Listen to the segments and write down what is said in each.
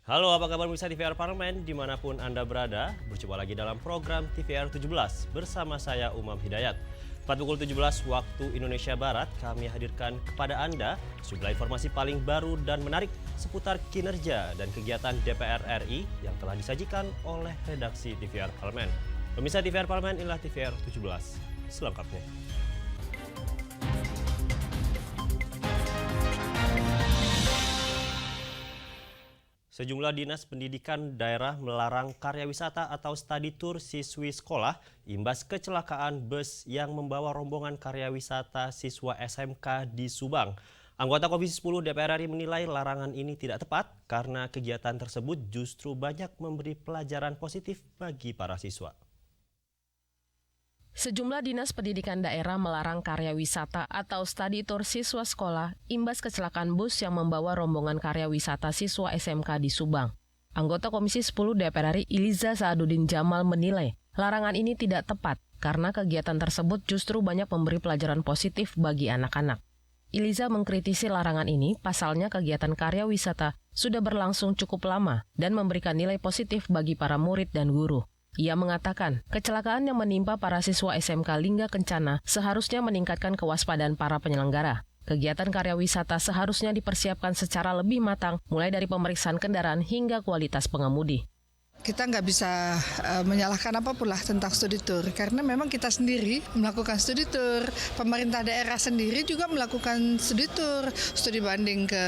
Halo, apa kabar pemirsa TVR Parlemen dimanapun Anda berada? Berjumpa lagi dalam program TVR 17 bersama saya Umam Hidayat. Tepat pukul 17 waktu Indonesia Barat, kami hadirkan kepada Anda sejumlah informasi paling baru dan menarik seputar kinerja dan kegiatan DPR RI yang telah disajikan oleh redaksi TVR Parlemen. Pemirsa TVR Parlemen, inilah TVR 17 selengkapnya. Sejumlah dinas pendidikan daerah melarang karya wisata atau study tour siswi sekolah imbas kecelakaan bus yang membawa rombongan karya wisata siswa SMK di Subang. Anggota Komisi 10 DPR RI menilai larangan ini tidak tepat karena kegiatan tersebut justru banyak memberi pelajaran positif bagi para siswa. Sejumlah dinas pendidikan daerah melarang karya wisata atau study tour siswa sekolah imbas kecelakaan bus yang membawa rombongan karya wisata siswa SMK di Subang. Anggota Komisi 10 DPR RI Iliza Saaduddin Jamal menilai larangan ini tidak tepat karena kegiatan tersebut justru banyak memberi pelajaran positif bagi anak-anak. Iliza mengkritisi larangan ini, pasalnya kegiatan karya wisata sudah berlangsung cukup lama dan memberikan nilai positif bagi para murid dan guru. Ia mengatakan, kecelakaan yang menimpa para siswa SMK Lingga Kencana seharusnya meningkatkan kewaspadaan para penyelenggara. Kegiatan karya wisata seharusnya dipersiapkan secara lebih matang, mulai dari pemeriksaan kendaraan hingga kualitas pengemudi. Kita nggak bisa menyalahkan apapun lah tentang studi tour, karena memang kita sendiri melakukan studi tour, pemerintah daerah sendiri juga melakukan studi tour, studi banding ke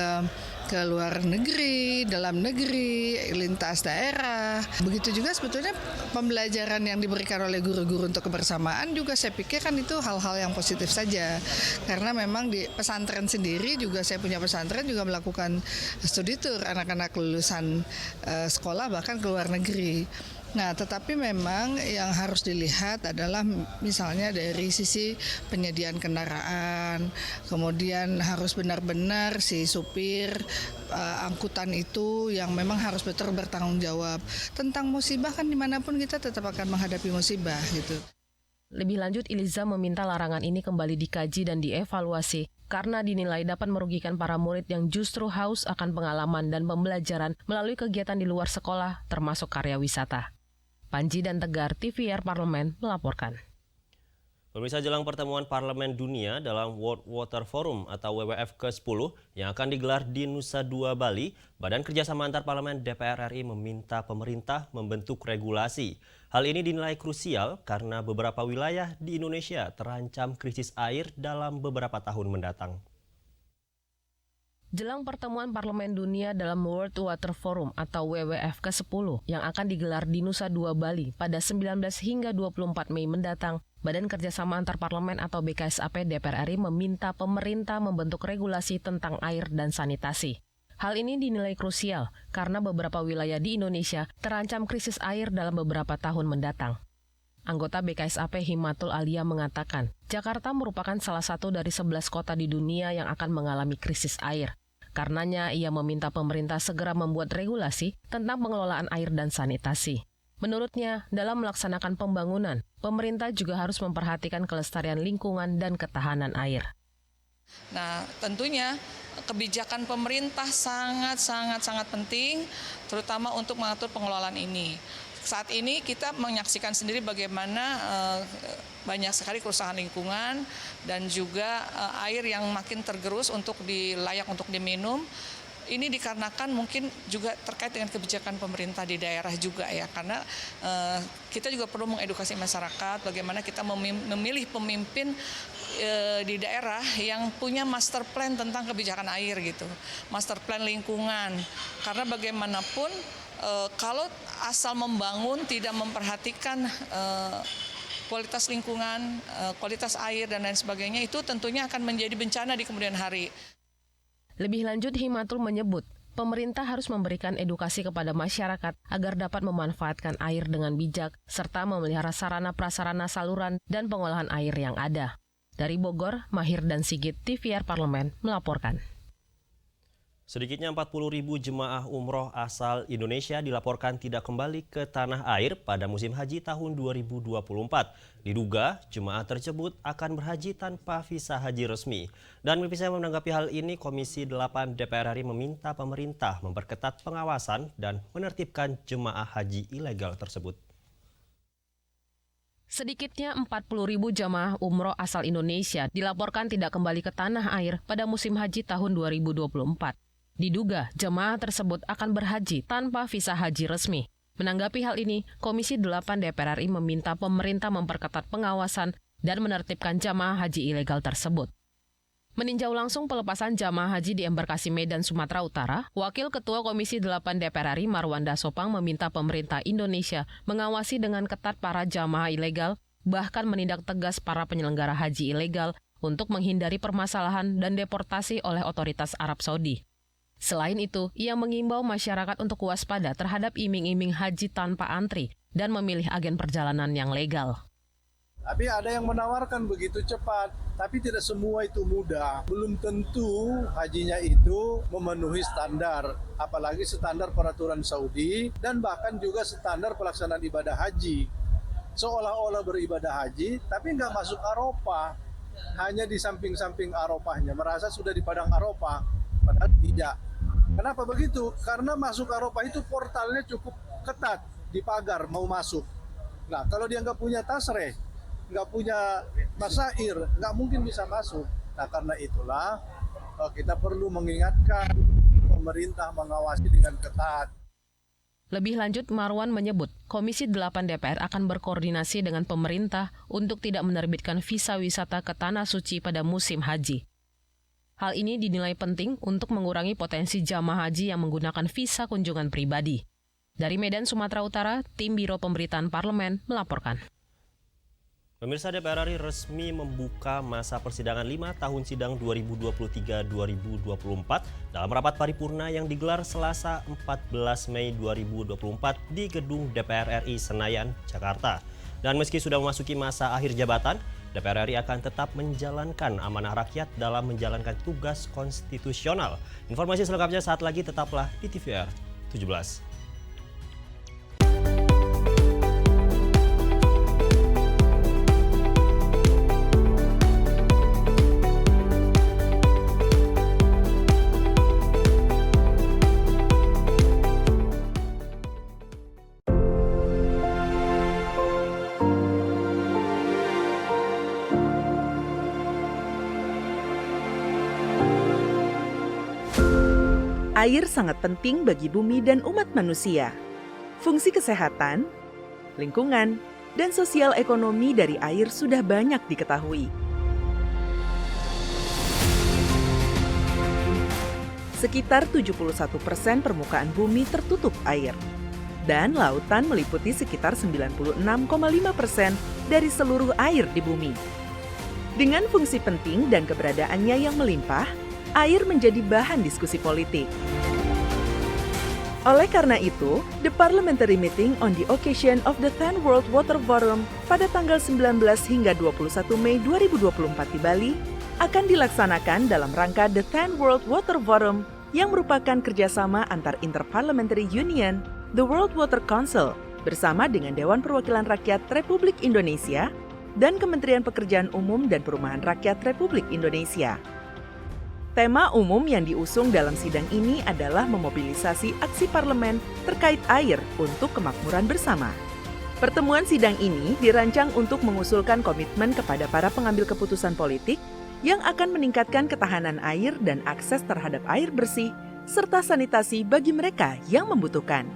luar negeri, dalam negeri, lintas daerah. Begitu juga sebetulnya pembelajaran yang diberikan oleh guru-guru untuk kebersamaan juga saya pikir kan itu hal-hal yang positif saja. Karena memang di pesantren sendiri juga saya punya pesantren juga melakukan studi tour anak-anak lulusan sekolah bahkan ke luar negeri. Nah, tetapi memang yang harus dilihat adalah misalnya dari sisi penyediaan kendaraan, kemudian harus benar-benar si supir angkutan itu yang memang harus betul bertanggung jawab. Tentang musibah kan dimanapun kita tetap akan menghadapi musibah gitu. Lebih lanjut, Iliza meminta larangan ini kembali dikaji dan dievaluasi karena dinilai dapat merugikan para murid yang justru haus akan pengalaman dan pembelajaran melalui kegiatan di luar sekolah termasuk karya wisata. Panji dan Tegar, TVR Parlemen melaporkan. Pemirsa, jelang pertemuan Parlemen Dunia dalam World Water Forum atau WWF ke-10 yang akan digelar di Nusa Dua, Bali, Badan Kerjasama Antar Parlemen DPR RI meminta pemerintah membentuk regulasi. Hal ini dinilai krusial karena beberapa wilayah di Indonesia terancam krisis air dalam beberapa tahun mendatang. Jelang pertemuan Parlemen Dunia dalam World Water Forum atau WWF ke-10 yang akan digelar di Nusa Dua, Bali pada 19 hingga 24 Mei mendatang, Badan Kerjasama Antar Parlemen atau BKSAP DPR RI meminta pemerintah membentuk regulasi tentang air dan sanitasi. Hal ini dinilai krusial karena beberapa wilayah di Indonesia terancam krisis air dalam beberapa tahun mendatang. Anggota BKSAP Himatul Alia mengatakan, Jakarta merupakan salah satu dari 11 kota di dunia yang akan mengalami krisis air. Karenanya, ia meminta pemerintah segera membuat regulasi tentang pengelolaan air dan sanitasi. Menurutnya, dalam melaksanakan pembangunan, pemerintah juga harus memperhatikan kelestarian lingkungan dan ketahanan air. Nah, tentunya kebijakan pemerintah sangat penting, terutama untuk mengatur pengelolaan ini. Saat ini kita menyaksikan sendiri bagaimana banyak sekali kerusakan lingkungan dan juga air yang makin tergerus layak untuk diminum. Ini dikarenakan mungkin juga terkait dengan kebijakan pemerintah di daerah juga ya, karena kita juga perlu mengedukasi masyarakat bagaimana kita memilih pemimpin di daerah yang punya master plan tentang kebijakan air gitu, master plan lingkungan, karena bagaimanapun kalau asal membangun tidak memperhatikan kualitas lingkungan, kualitas air dan lain sebagainya, itu tentunya akan menjadi bencana di kemudian hari. Lebih lanjut, Himatul menyebut pemerintah harus memberikan edukasi kepada masyarakat agar dapat memanfaatkan air dengan bijak serta memelihara sarana-prasarana saluran dan pengolahan air yang ada. Dari Bogor, Mahir dan Sigit, TVR Parlemen melaporkan. Sedikitnya 40.000 jemaah umroh asal Indonesia dilaporkan tidak kembali ke tanah air pada musim haji tahun 2024. Diduga jemaah tersebut akan berhaji tanpa visa haji resmi. Dan misalnya menanggapi hal ini, Komisi 8 DPR RI meminta pemerintah memperketat pengawasan dan menertibkan jemaah haji ilegal tersebut. Sedikitnya 40.000 jamaah umroh asal Indonesia dilaporkan tidak kembali ke tanah air pada musim haji tahun 2024. Diduga jemaah tersebut akan berhaji tanpa visa haji resmi. Menanggapi hal ini, Komisi 8 DPR RI meminta pemerintah memperketat pengawasan dan menertibkan jamaah haji ilegal tersebut. Meninjau langsung pelepasan jamaah haji di embarkasi Medan, Sumatera Utara, Wakil Ketua Komisi 8 DPR RI Marwanda Sopang meminta pemerintah Indonesia mengawasi dengan ketat para jamaah ilegal, bahkan menindak tegas para penyelenggara haji ilegal untuk menghindari permasalahan dan deportasi oleh otoritas Arab Saudi. Selain itu, ia mengimbau masyarakat untuk waspada terhadap iming-iming haji tanpa antri dan memilih agen perjalanan yang legal. Tapi ada yang menawarkan begitu cepat, tapi tidak semua itu mudah. Belum tentu hajinya itu memenuhi standar, apalagi standar peraturan Saudi dan bahkan juga standar pelaksanaan ibadah haji. Seolah-olah beribadah haji, tapi nggak masuk Arafah, hanya di samping-samping Arafahnya, merasa sudah di padang Arafah, padahal tidak. Kenapa begitu? Karena masuk Arafah itu portalnya cukup ketat, di pagar mau masuk. Nah, kalau dia nggak punya tasreh, nggak punya masair, nggak mungkin bisa masuk. Nah, karena itulah kita perlu mengingatkan pemerintah mengawasi dengan ketat. Lebih lanjut, Marwan menyebut Komisi 8 DPR akan berkoordinasi dengan pemerintah untuk tidak menerbitkan visa wisata ke Tanah Suci pada musim haji. Hal ini dinilai penting untuk mengurangi potensi jamaah haji yang menggunakan visa kunjungan pribadi. Dari Medan, Sumatera Utara, Tim Biro Pemberitaan Parlemen melaporkan. Pemirsa, DPR RI resmi membuka masa persidangan 5 tahun sidang 2023-2024 dalam rapat paripurna yang digelar Selasa 14 Mei 2024 di Gedung DPR RI Senayan, Jakarta. Dan meski sudah memasuki masa akhir jabatan, DPR RI akan tetap menjalankan amanah rakyat dalam menjalankan tugas konstitusional. Informasi selengkapnya saat lagi, tetaplah di TVR 17. Air sangat penting bagi bumi dan umat manusia. Fungsi kesehatan, lingkungan, dan sosial ekonomi dari air sudah banyak diketahui. Sekitar 71% permukaan bumi tertutup air. Dan lautan meliputi sekitar 96,5% dari seluruh air di bumi. Dengan fungsi penting dan keberadaannya yang melimpah, air menjadi bahan diskusi politik. Oleh karena itu, the parliamentary meeting on the occasion of the 10th World Water Forum pada tanggal 19 hingga 21 Mei 2024 di Bali akan dilaksanakan dalam rangka the 10th World Water Forum yang merupakan kerjasama antar Interparliamentary Union, the World Water Council, bersama dengan Dewan Perwakilan Rakyat Republik Indonesia dan Kementerian Pekerjaan Umum dan Perumahan Rakyat Republik Indonesia. Tema umum yang diusung dalam sidang ini adalah memobilisasi aksi parlemen terkait air untuk kemakmuran bersama. Pertemuan sidang ini dirancang untuk mengusulkan komitmen kepada para pengambil keputusan politik yang akan meningkatkan ketahanan air dan akses terhadap air bersih, serta sanitasi bagi mereka yang membutuhkan.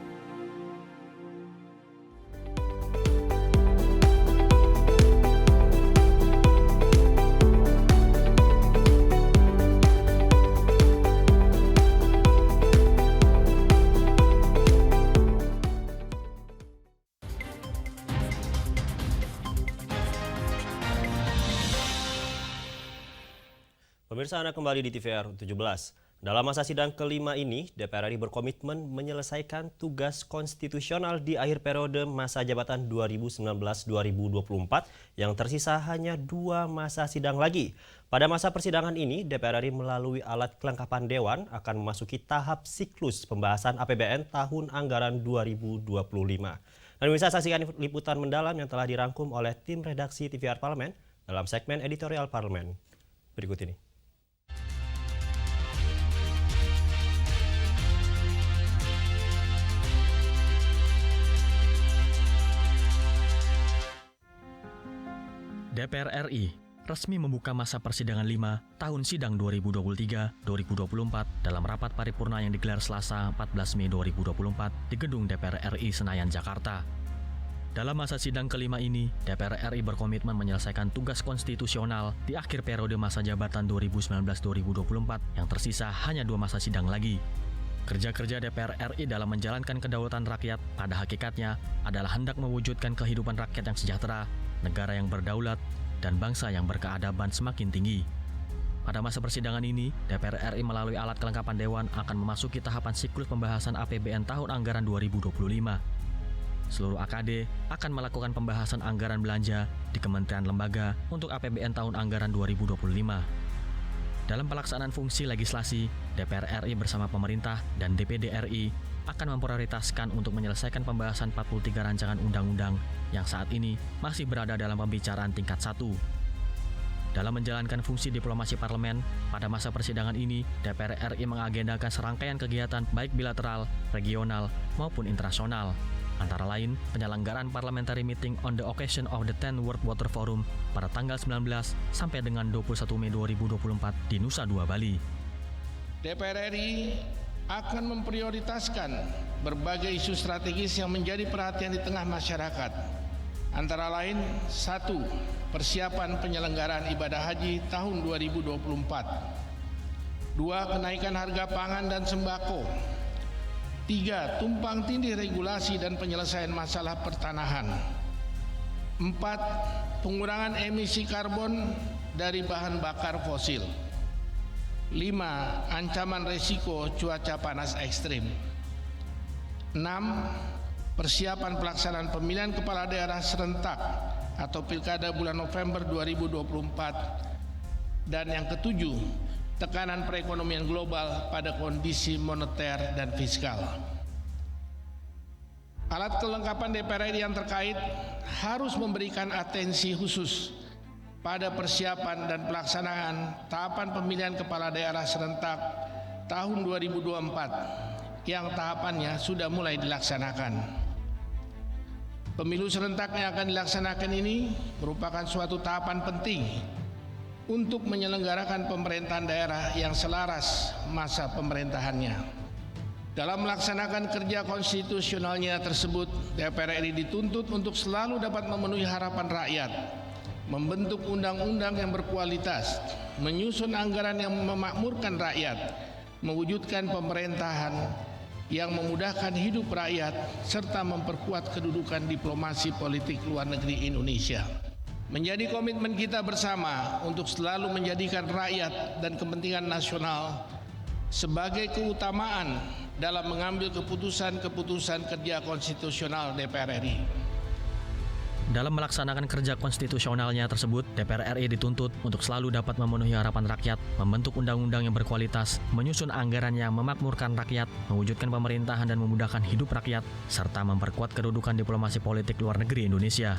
Pemirsa, Anda kembali di TVR 17. Dalam masa sidang kelima ini, DPR RI berkomitmen menyelesaikan tugas konstitusional di akhir periode masa jabatan 2019-2024 yang tersisa hanya 2 masa sidang lagi. Pada masa persidangan ini, DPR RI melalui alat kelengkapan Dewan akan memasuki tahap siklus pembahasan APBN tahun anggaran 2025. Dan bisa saksikan liputan mendalam yang telah dirangkum oleh tim redaksi TVR Parlemen dalam segmen editorial Parlemen berikut ini. DPR RI resmi membuka masa persidangan 5 tahun sidang 2023-2024 dalam rapat paripurna yang digelar Selasa 14 Mei 2024 di Gedung DPR RI Senayan, Jakarta. Dalam masa sidang kelima ini, DPR RI berkomitmen menyelesaikan tugas konstitusional di akhir periode masa jabatan 2019-2024 yang tersisa hanya 2 masa sidang lagi. Kerja-kerja DPR RI dalam menjalankan kedaulatan rakyat pada hakikatnya adalah hendak mewujudkan kehidupan rakyat yang sejahtera, negara yang berdaulat, dan bangsa yang berkeadaban semakin tinggi. Pada masa persidangan ini, DPR RI melalui alat kelengkapan Dewan akan memasuki tahapan siklus pembahasan APBN tahun anggaran 2025. Seluruh AKD akan melakukan pembahasan anggaran belanja di kementerian lembaga untuk APBN tahun anggaran 2025. Dalam pelaksanaan fungsi legislasi, DPR RI bersama pemerintah dan DPD RI akan memprioritaskan untuk menyelesaikan pembahasan 43 rancangan undang-undang yang saat ini masih berada dalam pembicaraan tingkat 1. Dalam menjalankan fungsi diplomasi parlemen, pada masa persidangan ini, DPR RI mengagendakan serangkaian kegiatan baik bilateral, regional, maupun internasional. Antara lain, penyelenggaraan parliamentary meeting on the occasion of the 10th World Water Forum pada tanggal 19 sampai dengan 21 Mei 2024 di Nusa Dua, Bali. DPR RI akan memprioritaskan berbagai isu strategis yang menjadi perhatian di tengah masyarakat. Antara lain, 1. Persiapan penyelenggaraan ibadah haji tahun 2024. 2. Kenaikan harga pangan dan sembako. 3. Tumpang tindih regulasi dan penyelesaian masalah pertanahan. 4. Pengurangan emisi karbon dari bahan bakar fosil. 5. Ancaman resiko cuaca panas ekstrim. 6. Persiapan pelaksanaan pemilihan kepala daerah serentak atau pilkada bulan November 2024. Dan yang ketujuh, tekanan perekonomian global pada kondisi moneter dan fiskal. Alat kelengkapan DPR RI yang terkait harus memberikan atensi khusus pada persiapan dan pelaksanaan tahapan pemilihan kepala daerah serentak tahun 2024 yang tahapannya sudah mulai dilaksanakan. Pemilu serentak yang akan dilaksanakan ini merupakan suatu tahapan penting untuk menyelenggarakan pemerintahan daerah yang selaras masa pemerintahannya. Dalam melaksanakan kerja konstitusionalnya tersebut, DPR RI dituntut untuk selalu dapat memenuhi harapan rakyat, membentuk undang-undang yang berkualitas, menyusun anggaran yang memakmurkan rakyat, mewujudkan pemerintahan yang memudahkan hidup rakyat, serta memperkuat kedudukan diplomasi politik luar negeri Indonesia. Menjadi komitmen kita bersama untuk selalu menjadikan rakyat dan kepentingan nasional sebagai keutamaan dalam mengambil keputusan-keputusan kerja konstitusional DPR RI. Dalam melaksanakan kerja konstitusionalnya tersebut, DPR RI dituntut untuk selalu dapat memenuhi harapan rakyat, membentuk undang-undang yang berkualitas, menyusun anggaran yang memakmurkan rakyat, mewujudkan pemerintahan dan memudahkan hidup rakyat, serta memperkuat kedudukan diplomasi politik luar negeri Indonesia.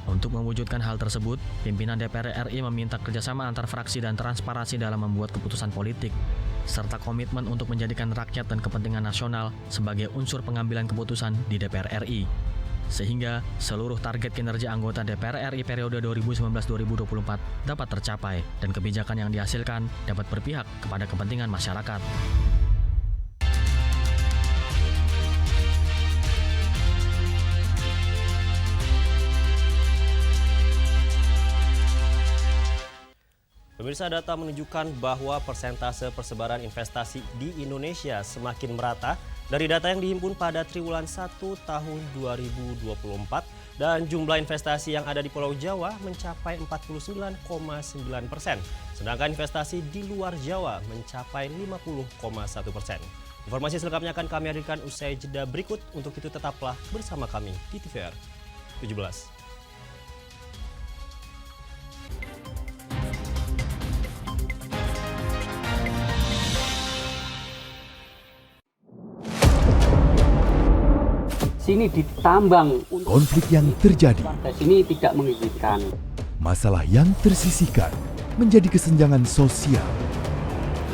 Untuk mewujudkan hal tersebut, pimpinan DPR RI meminta kerjasama antar fraksi dan transparansi dalam membuat keputusan politik, serta komitmen untuk menjadikan rakyat dan kepentingan nasional sebagai unsur pengambilan keputusan di DPR RI. Sehingga seluruh target kinerja anggota DPR RI periode 2019-2024 dapat tercapai dan kebijakan yang dihasilkan dapat berpihak kepada kepentingan masyarakat. Pemirsa, data menunjukkan bahwa persentase persebaran investasi di Indonesia semakin merata dari data yang dihimpun pada triwulan 1 tahun 2024 dan jumlah investasi yang ada di Pulau Jawa mencapai 49,9%, sedangkan investasi di luar Jawa mencapai 50,1%. Informasi selengkapnya akan kami hadirkan usai jeda berikut. Untuk itu tetaplah bersama kami di TVR 17. Sini ditambang, konflik yang terjadi, warga sini tidak mengizinkan. Masalah yang tersisihkan menjadi kesenjangan sosial.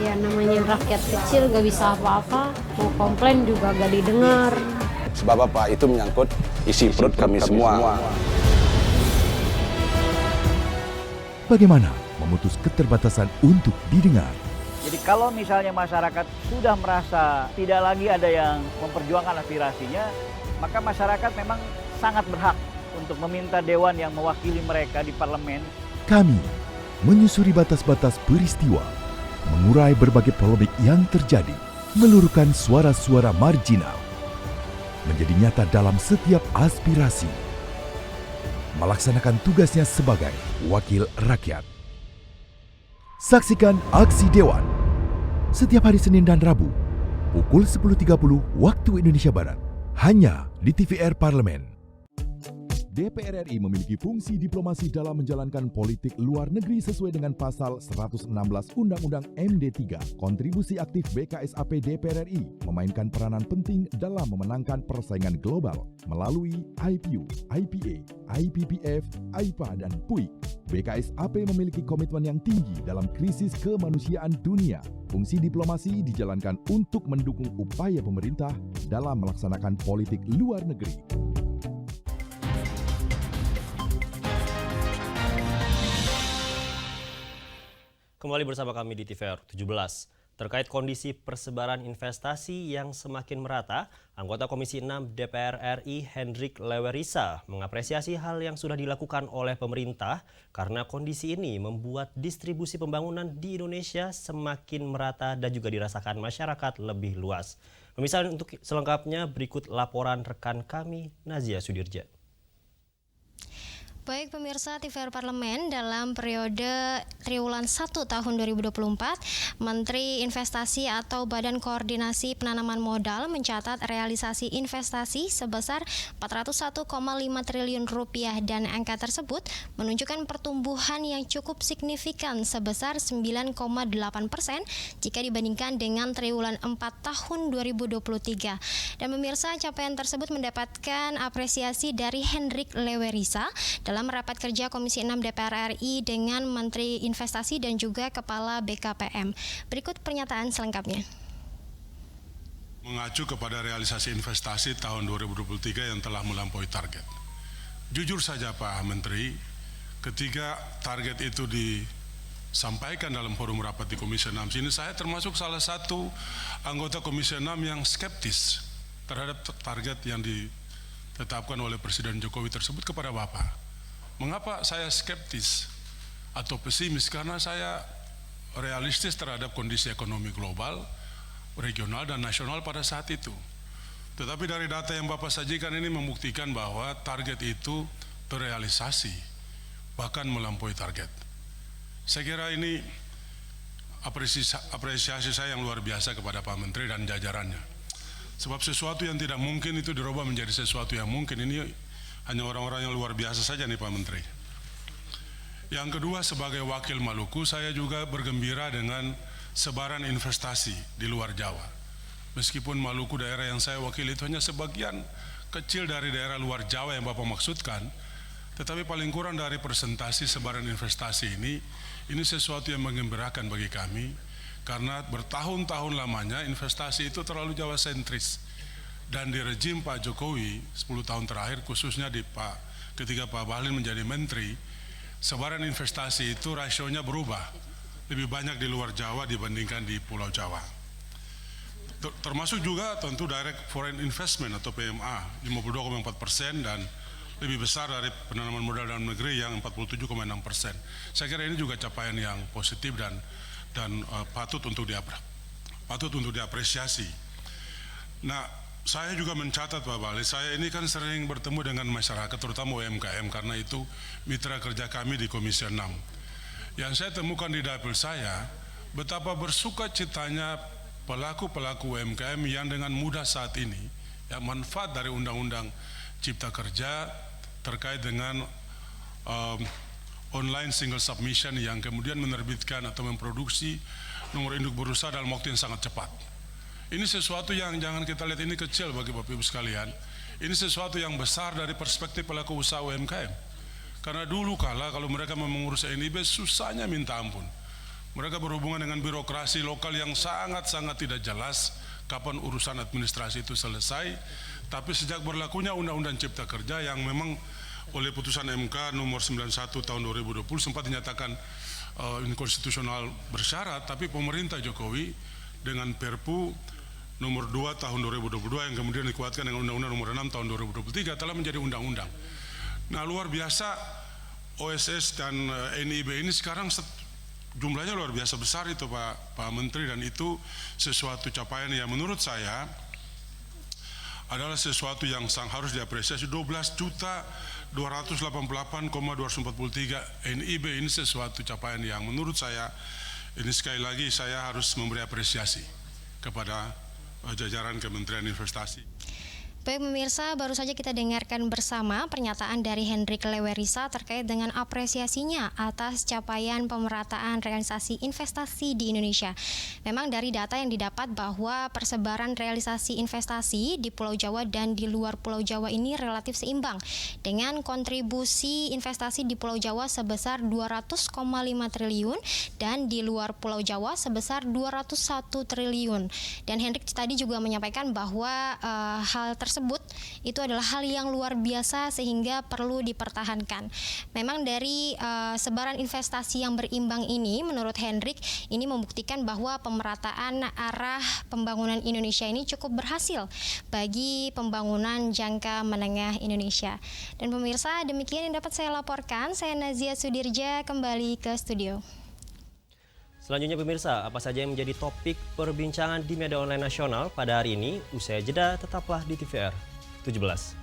Ya namanya rakyat kecil gak bisa apa-apa, mau komplain juga gak didengar. Sebab apa? Itu menyangkut isi perut kami semua. Bagaimana memutus keterbatasan untuk didengar? Jadi kalau misalnya masyarakat sudah merasa tidak lagi ada yang memperjuangkan aspirasinya, maka masyarakat memang sangat berhak untuk meminta dewan yang mewakili mereka di parlemen. Kami menyusuri batas-batas peristiwa, mengurai berbagai polemik yang terjadi, meluruhkan suara-suara marginal, menjadi nyata dalam setiap aspirasi, melaksanakan tugasnya sebagai wakil rakyat. Saksikan Aksi Dewan setiap hari Senin dan Rabu pukul 10.30 waktu Indonesia Barat, hanya di TVR Parlemen. DPR RI memiliki fungsi diplomasi dalam menjalankan politik luar negeri sesuai dengan pasal 116 Undang-Undang MD3. Kontribusi aktif BKSAP DPR RI memainkan peranan penting dalam memenangkan persaingan global melalui IPU, IPA, IPPF, IPA, dan PUIK. BKSAP memiliki komitmen yang tinggi dalam krisis kemanusiaan dunia. Fungsi diplomasi dijalankan untuk mendukung upaya pemerintah dalam melaksanakan politik luar negeri. Kembali bersama kami di TVR 17. Terkait kondisi persebaran investasi yang semakin merata, anggota Komisi 6 DPR RI Hendrik Lewerisa mengapresiasi hal yang sudah dilakukan oleh pemerintah karena kondisi ini membuat distribusi pembangunan di Indonesia semakin merata dan juga dirasakan masyarakat lebih luas. Pemirsa, untuk selengkapnya berikut laporan rekan kami Nazia Sudirja. Baik pemirsa TVR Parlemen, dalam periode triwulan 1 tahun 2024, Menteri Investasi atau Badan Koordinasi Penanaman Modal mencatat realisasi investasi sebesar 401,5 triliun rupiah dan angka tersebut menunjukkan pertumbuhan yang cukup signifikan sebesar 9,8% jika dibandingkan dengan triwulan 4 tahun 2023. Dan pemirsa, capaian tersebut mendapatkan apresiasi dari Hendrik Lewerisa dalam rapat kerja Komisi 6 DPR RI dengan Menteri Investasi dan juga Kepala BKPM. Berikut pernyataan selengkapnya. Mengacu kepada realisasi investasi tahun 2023 yang telah melampaui target. Jujur saja Pak Menteri, ketika target itu disampaikan dalam forum rapat di Komisi 6 sini, saya termasuk salah satu anggota Komisi 6 yang skeptis terhadap target yang ditetapkan oleh Presiden Jokowi tersebut kepada Bapak. Mengapa saya skeptis atau pesimis? Karena saya realistis terhadap kondisi ekonomi global, regional, dan nasional pada saat itu. Tetapi dari data yang Bapak sajikan ini membuktikan bahwa target itu terrealisasi, bahkan melampaui target. Saya kira ini apresiasi saya yang luar biasa kepada Pak Menteri dan jajarannya. Sebab sesuatu yang tidak mungkin itu dirubah menjadi sesuatu yang mungkin. Ini hanya orang-orang yang luar biasa saja nih Pak Menteri. Yang kedua, sebagai wakil Maluku, saya juga bergembira dengan sebaran investasi di luar Jawa. Meskipun Maluku daerah yang saya wakili itu hanya sebagian kecil dari daerah luar Jawa yang Bapak maksudkan, tetapi paling kurang dari presentasi sebaran investasi ini sesuatu yang menggembirakan bagi kami, karena bertahun-tahun lamanya investasi itu terlalu Jawa sentris. Dan di rejim Pak Jokowi 10 tahun terakhir, khususnya ketika Pak Bahlil menjadi menteri, sebaran investasi itu rasionya berubah, lebih banyak di luar Jawa dibandingkan di Pulau Jawa. Termasuk juga tentu direct foreign investment atau PMA 52,4% dan lebih besar dari penanaman modal dalam negeri yang 47,6%. Saya kira ini juga capaian yang positif dan patut untuk diapresiasi. Nah, saya juga mencatat Pak Bahlil, saya ini kan sering bertemu dengan masyarakat, terutama UMKM, karena itu mitra kerja kami di Komisi 6. Yang saya temukan di dapil saya, betapa bersukacitanya pelaku-pelaku UMKM yang dengan mudah saat ini yang manfaat dari Undang-Undang Cipta Kerja terkait dengan online single submission yang kemudian menerbitkan atau memproduksi nomor induk berusaha dalam waktu yang sangat cepat. Ini sesuatu yang jangan kita lihat ini kecil bagi Bapak Ibu sekalian. Ini sesuatu yang besar dari perspektif pelaku usaha UMKM. Karena dulu kala kalau mereka mau mengurus NIB susahnya minta ampun. Mereka berhubungan dengan birokrasi lokal yang sangat-sangat tidak jelas kapan urusan administrasi itu selesai. Tapi sejak berlakunya Undang-Undang Cipta Kerja yang memang oleh putusan MK nomor 91 tahun 2020 sempat dinyatakan inkonstitusional bersyarat, tapi pemerintah Jokowi dengan Perpu nomor 2 tahun 2022 yang kemudian dikuatkan dengan Undang-Undang nomor 6 tahun 2023 telah menjadi undang-undang. Nah, luar biasa OSS dan NIB ini sekarang jumlahnya luar biasa besar itu Pak Menteri, dan itu sesuatu capaian yang menurut saya adalah sesuatu yang harus diapresiasi. 12.288,243 NIB ini sesuatu capaian yang menurut saya ini sekali lagi saya harus memberi apresiasi kepada jajaran Kementerian Investasi. Baik pemirsa, baru saja kita dengarkan bersama pernyataan dari Hendrik Lewerisa terkait dengan apresiasinya atas capaian pemerataan realisasi investasi di Indonesia. Memang dari data yang didapat bahwa persebaran realisasi investasi di Pulau Jawa dan di luar Pulau Jawa ini relatif seimbang dengan kontribusi investasi di Pulau Jawa sebesar 200,5 triliun dan di luar Pulau Jawa sebesar 201 triliun. Dan Hendrik tadi juga menyampaikan bahwa hal tersebut itu adalah hal yang luar biasa sehingga perlu dipertahankan. Memang dari sebaran investasi yang berimbang ini menurut Hendrik ini membuktikan bahwa pemerataan arah pembangunan Indonesia ini cukup berhasil bagi pembangunan jangka menengah Indonesia. Dan pemirsa, demikian yang dapat saya laporkan. Saya Nazia Sudirja kembali ke studio. Selanjutnya pemirsa, apa saja yang menjadi topik perbincangan di media online nasional pada hari ini? Usai jeda, tetaplah di TVR 17.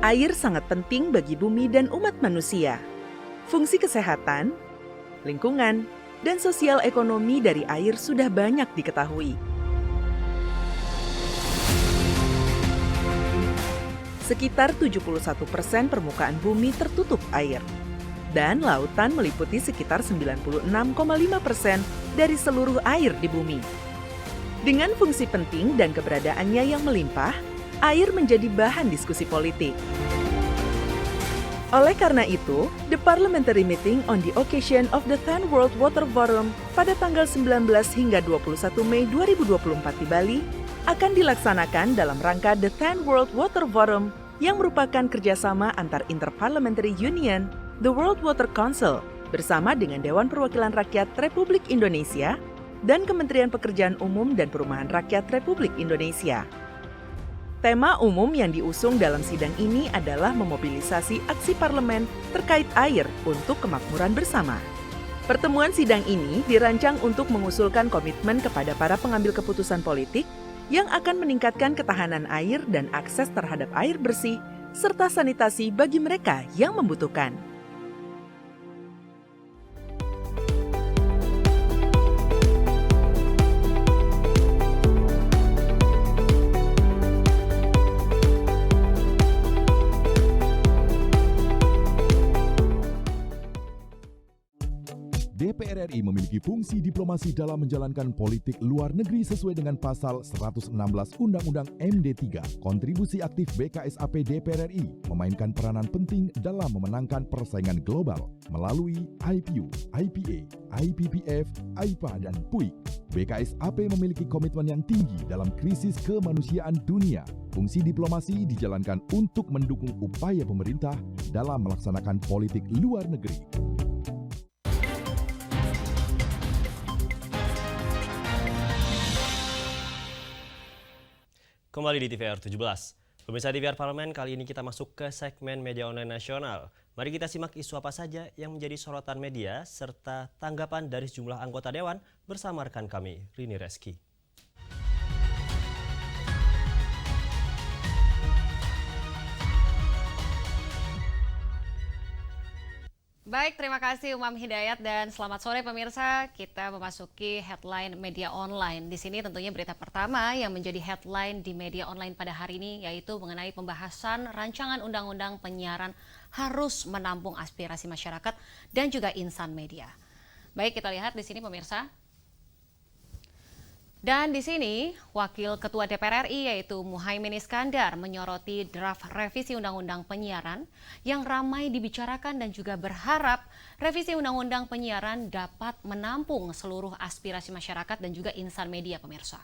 Air sangat penting bagi bumi dan umat manusia. Fungsi kesehatan, lingkungan, dan sosial ekonomi dari air sudah banyak diketahui. Sekitar 71% permukaan bumi tertutup air. Dan lautan meliputi sekitar 96,5% dari seluruh air di bumi. Dengan fungsi penting dan keberadaannya yang melimpah, air menjadi bahan diskusi politik. Oleh karena itu, the parliamentary meeting on the occasion of the 10th World Water Forum pada tanggal 19 hingga 21 Mei 2024 di Bali akan dilaksanakan dalam rangka the 10th World Water Forum yang merupakan kerjasama antar Interparliamentary Union, the World Water Council, bersama dengan Dewan Perwakilan Rakyat Republik Indonesia dan Kementerian Pekerjaan Umum dan Perumahan Rakyat Republik Indonesia. Tema umum yang diusung dalam sidang ini adalah memobilisasi aksi parlemen terkait air untuk kemakmuran bersama. Pertemuan sidang ini dirancang untuk mengusulkan komitmen kepada para pengambil keputusan politik yang akan meningkatkan ketahanan air dan akses terhadap air bersih, serta sanitasi bagi mereka yang membutuhkan. DPR RI memiliki fungsi diplomasi dalam menjalankan politik luar negeri sesuai dengan pasal 116 Undang-Undang MD3. Kontribusi aktif BKSAP DPR RI memainkan peranan penting dalam memenangkan persaingan global melalui IPU, IPA, IPPF, IPA, dan PUIK. BKSAP memiliki komitmen yang tinggi dalam krisis kemanusiaan dunia. Fungsi diplomasi dijalankan untuk mendukung upaya pemerintah dalam melaksanakan politik luar negeri. Kembali di TVR 17. Pemirsa TVR Parlemen, kali ini kita masuk ke segmen media online nasional. Mari kita simak isu apa saja yang menjadi sorotan media serta tanggapan dari sejumlah anggota Dewan bersama rekan kami, Rini Reski. Baik, terima kasih Umam Hidayat dan selamat sore pemirsa. Kita memasuki headline media online. Di sini tentunya berita pertama yang menjadi headline di media online pada hari ini yaitu mengenai pembahasan rancangan undang-undang penyiaran harus menampung aspirasi masyarakat dan juga insan media. Baik, kita lihat di sini pemirsa. Dan di sini, Wakil Ketua DPR RI yaitu Muhaimin Iskandar menyoroti draft revisi Undang-Undang Penyiaran yang ramai dibicarakan dan juga berharap revisi Undang-Undang Penyiaran dapat menampung seluruh aspirasi masyarakat dan juga insan media pemirsa.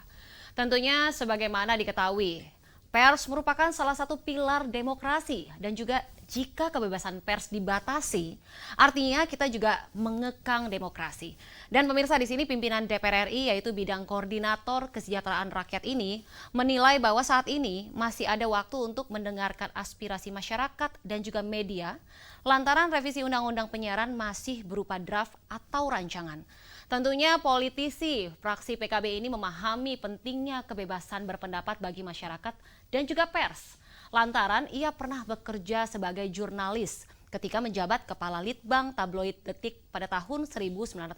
Tentunya sebagaimana diketahui, pers merupakan salah satu pilar demokrasi dan juga jika kebebasan pers dibatasi, artinya kita juga mengekang demokrasi. Dan pemirsa di sini pimpinan DPR RI yaitu bidang koordinator kesejahteraan rakyat ini menilai bahwa saat ini masih ada waktu untuk mendengarkan aspirasi masyarakat dan juga media lantaran revisi Undang-Undang Penyiaran masih berupa draft atau rancangan. Tentunya politisi fraksi PKB ini memahami pentingnya kebebasan berpendapat bagi masyarakat dan juga pers. Lantaran ia pernah bekerja sebagai jurnalis ketika menjabat Kepala Litbang Tabloid Detik pada tahun 1993.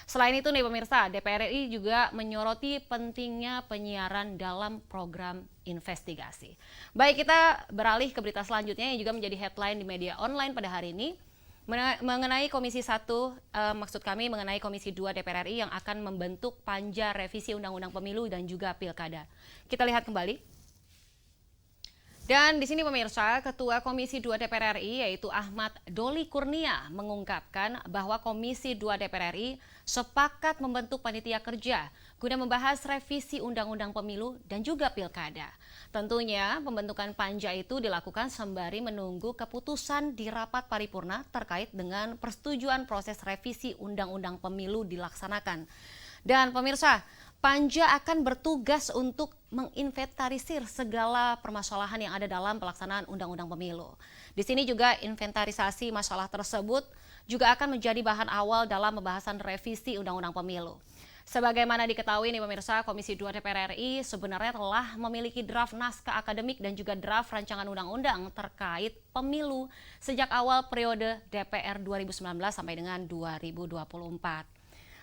Selain itu nih pemirsa, DPR RI juga menyoroti pentingnya penyiaran dalam program investigasi. Baik, kita beralih ke berita selanjutnya yang juga menjadi headline di media online pada hari ini. Mengenai Komisi 1, mengenai Komisi 2 DPR RI yang akan membentuk panja revisi Undang-Undang Pemilu dan juga Pilkada. Kita lihat kembali. Dan di sini pemirsa, Ketua Komisi 2 DPR RI yaitu Ahmad Doli Kurnia mengungkapkan bahwa Komisi 2 DPR RI sepakat membentuk panitia kerja guna membahas revisi Undang-Undang Pemilu dan juga Pilkada. Tentunya pembentukan panja itu dilakukan sembari menunggu keputusan di rapat paripurna terkait dengan persetujuan proses revisi Undang-Undang Pemilu dilaksanakan. Dan pemirsa, panja akan bertugas untuk menginventarisir segala permasalahan yang ada dalam pelaksanaan Undang-Undang Pemilu. Di sini juga inventarisasi masalah tersebut juga akan menjadi bahan awal dalam pembahasan revisi Undang-Undang Pemilu. Sebagaimana diketahui nih pemirsa, Komisi 2 DPR RI sebenarnya telah memiliki draft naskah akademik dan juga draft rancangan undang-undang terkait pemilu sejak awal periode DPR 2019 sampai dengan 2024.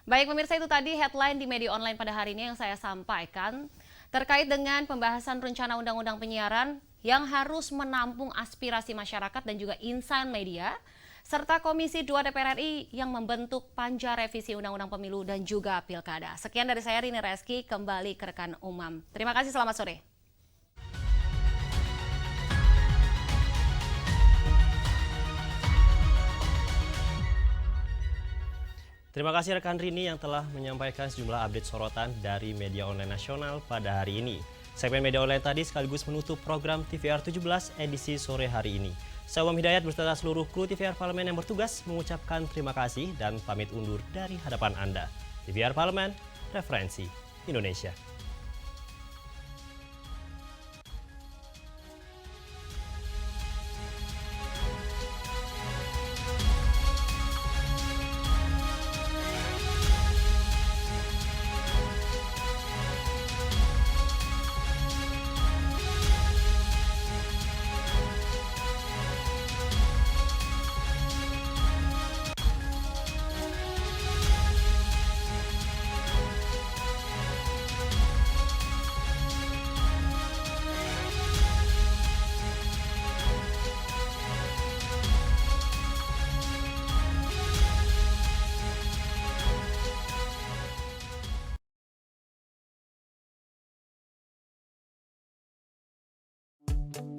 Baik pemirsa, itu tadi headline di media online pada hari ini yang saya sampaikan terkait dengan pembahasan rencana Undang-Undang Penyiaran yang harus menampung aspirasi masyarakat dan juga insan media, serta Komisi 2 DPR RI yang membentuk panja revisi Undang-Undang Pemilu dan juga Pilkada. Sekian dari saya, Rini Reski, kembali ke rekan Umam. Terima kasih, selamat sore. Terima kasih rekan Rini yang telah menyampaikan sejumlah update sorotan dari media online nasional pada hari ini. Segmen media online tadi sekaligus menutup program TVR 17 edisi sore hari ini. Saya Umam Hidayat beserta seluruh kru TVR Parlemen yang bertugas mengucapkan terima kasih dan pamit undur dari hadapan Anda. TVR Parlemen, referensi Indonesia.